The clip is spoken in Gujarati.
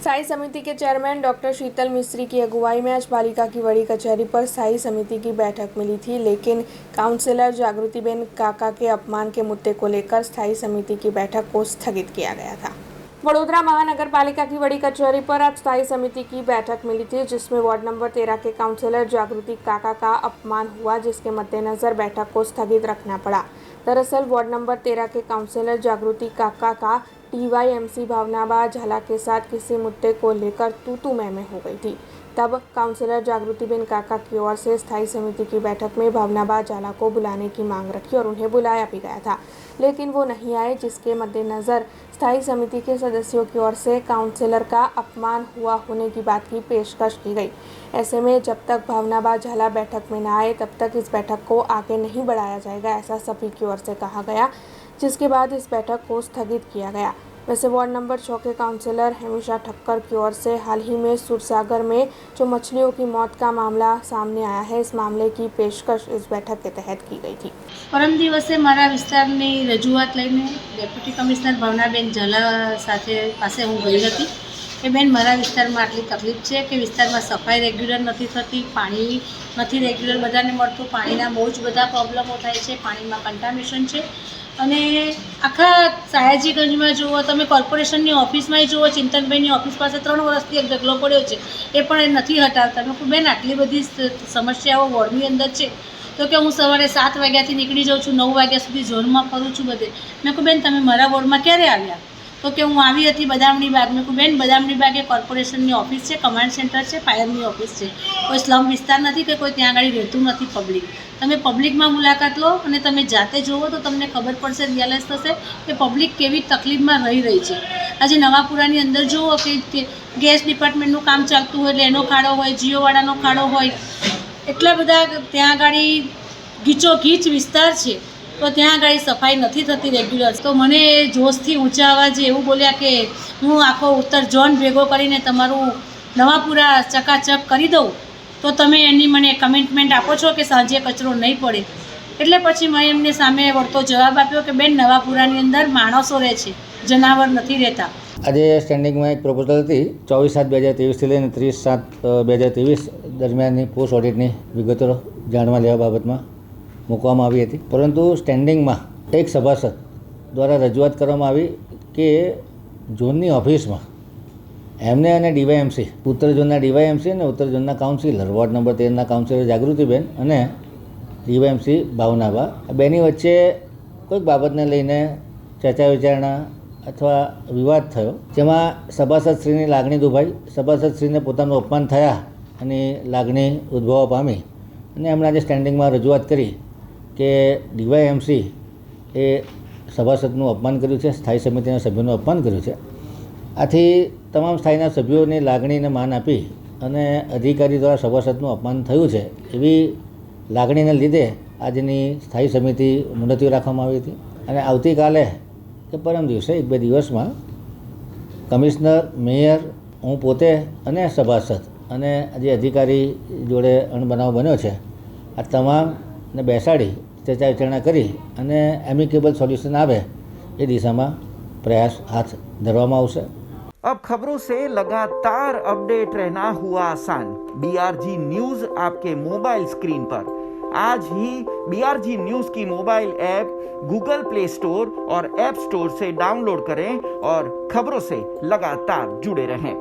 स्थायी समिति के चेयरमैन डॉक्टर शीतल मिस्त्री की अगुवाई में आज पालिका की बड़ी कचहरी पर स्थायी समिति की बैठक मिली थी, लेकिन काउंसलर जागृतिबेन काका के अपमान के मुद्दे को लेकर स्थायी समिति की बैठक को स्थगित किया गया था। वडोदरा महानगर पालिका की बड़ी कचहरी पर आज स्थायी समिति की बैठक मिली थी, जिसमें वार्ड नंबर 13 के काउंसलर जागृति काका का अपमान हुआ, जिसके मद्देनजर बैठक को स्थगित रखना पड़ा। दरअसल वार्ड नंबर 13 के काउंसलर जागृति काका का टीवाईएमसी भावनाबा झाला के साथ किसी मुद्दे को लेकर तू मैं हो गई थी। तब काउंसलर जागृतिबेन काका की ओर से स्थायी समिति की बैठक में भावनाबा झाला को बुलाने की मांग रखी और उन्हें बुलाया भी गया था, लेकिन वो नहीं आए, जिसके मद्देनजर स्थायी समिति के सदस्यों की ओर से काउंसलर का अपमान हुआ होने की बात की पेशकश की गई। ऐसे में जब तक भावनाबा झाला बैठक में न आए तब तक इस बैठक को आगे नहीं बढ़ाया जाएगा, ऐसा सभी की ओर से कहा गया, जिसके बाद इस बैठक को स्थगित किया गया। वैसे वार्ड नंबर 6 के काउंसलर हेमिशा ठक्कर की ओर से हाल ही में सुरसागर में जो मछलियों की मौत का मामला सामने आया है, इस मामले की पेशकश इस बैठक के तहत की गई थी। परम दिवसे मारा विस्तारनी रजूआत लईने डेप्यूटी कमिश्नर भावनाबेन झाला સાથે પાસે હું ગઈ હતી કે બેન મારા વિસ્તારમાં આટલી તકલીફ છે કે વિસ્તારમાં સફાઈ રેગ્યુલર નથી થતી, પાણી નથી રેગ્યુલર બધાને મળતું, પાણીના બહુ જ બધા પ્રોબ્લેમો થાય છે, પાણીમાં કન્ટામિનેશન છે અને આખા સયાજીગંજમાં જુઓ તમે, કોર્પોરેશનની ઓફિસમાં જુઓ, ચિંતનભાઈની ઓફિસ પાસે 3 વર્ષથી એક ઢગલો પડ્યો છે, એ પણ નથી હટાવતા। મેં કહ્યું બેન આટલી બધી સમસ્યાઓ વોર્ડની અંદર છે તો કે હું સવારે 7 વાગ્યાથી નીકળી જાઉં છું, 9 વાગ્યા સુધી ઝોનમાં ફરું છું બધે। મેં કહ્યું બેન તમે મારા વોર્ડમાં ક્યારે આવ્યા? તો કે હું આવી હતી બદામની બાગ। મેં કહ્યું બેન બદામની બાગ એ કોર્પોરેશનની ઓફિસ છે, કમાન્ડ સેન્ટર છે, ફાયરની ઓફિસ છે, કોઈ સ્લમ વિસ્તાર નથી કે કોઈ ત્યાં આગળ રહેતું નથી પબ્લિક। તમે પબ્લિકમાં મુલાકાત લો અને તમે જાતે જુઓ તો તમને ખબર પડશે, રિયલાઇઝ થશે કે પબ્લિક કેવી તકલીફમાં રહી છે। આજે નવાપુરાની અંદર જુઓ કે ગેસ ડિપાર્ટમેન્ટનું કામ ચાલતું હોય એટલે એનો ખાડો હોય, જીઓવાળાનો ખાડો હોય, એટલા બધા ત્યાં આગળ ગીચોગીચ વિસ્તાર છે તો ત્યાં આગળ સફાઈ નથી થતી રેગ્યુલર। તો મને જોશથી ઊંચા અવાજે એવું બોલ્યા કે હું આખો ઉત્તર ઝોન ભેગો કરીને તમારું નવાપુરા ચકાચક કરી દઉં તો તમે એની મને કમિટમેન્ટ આપો છો કે સાંજે કચરો નહીં પડે। એટલે પછી મેં એમને સામે વળતો જવાબ આપ્યો કે બેન નવાપુરાની અંદર માણસો રહે છે, જનાવર નથી રહેતા। આજે સ્ટેન્ડિંગમાં એક પ્રપોઝલ હતી 24/7/2023 થી લઈને 30/7/2023 દરમિયાનની પોસ્ટ ઓડિટની વિગતો જાણવા લેવા બાબતમાં મૂકવામાં આવી હતી, પરંતુ સ્ટેન્ડિંગમાં એક સભાસદ દ્વારા રજૂઆત કરવામાં આવી કે ઝોનની ઓફિસમાં એમને અને ડીવાયએમસી, ઉત્તર ઝોનના ડીવાયએમસી અને ઉત્તર ઝોનના કાઉન્સિલર, વોર્ડ નંબર 13ના કાઉન્સિલર જાગૃતિબેન અને ડીવાયએમસી ભાવનાબા, આ બેની વચ્ચે કોઈક બાબતને લઈને ચર્ચા વિચારણા અથવા વિવાદ થયો, જેમાં સભાસદશ્રીની લાગણી દુભાઈ, સભાસદશ્રીને પોતાનું અપમાન થયા અને લાગણી ઉદ્ભવવા પામી અને એમણે આજે સ્ટેન્ડિંગમાં રજૂઆત કરી કે ડીવાયએમસી એ સભાસદનું અપમાન કર્યું છે, સ્થાયી સમિતિના સભ્યોનું અપમાન કર્યું છે। આથી તમામ સ્થાયીના સભ્યોની લાગણીને માન આપી અને અધિકારી દ્વારા સભાસદનું અપમાન થયું છે એવી લાગણીને લીધે આજની સ્થાયી સમિતિ મુલતવી રાખવામાં આવી હતી અને આવતીકાલે કે પરમ દિવસે 1-2 દિવસમાં કમિશનર, મેયર, હું પોતે અને સભાસદ અને જે અધિકારી જોડે અણબનાવ બન્યો છે આ તમામને બેસાડી ચર્ચા વિચારણા કરી અને એમિકેબલ સોલ્યુશન આવે એ દિશામાં પ્રયાસ હાથ ધરવામાં આવશે। अब खबरों से लगातार अपडेट रहना हुआ आसान। BRG न्यूज आपके मोबाइल स्क्रीन पर। आज ही BRG न्यूज की mobile app Google play store और ऐप स्टोर से डाउनलोड करें और खबरों से लगातार जुड़े रहें।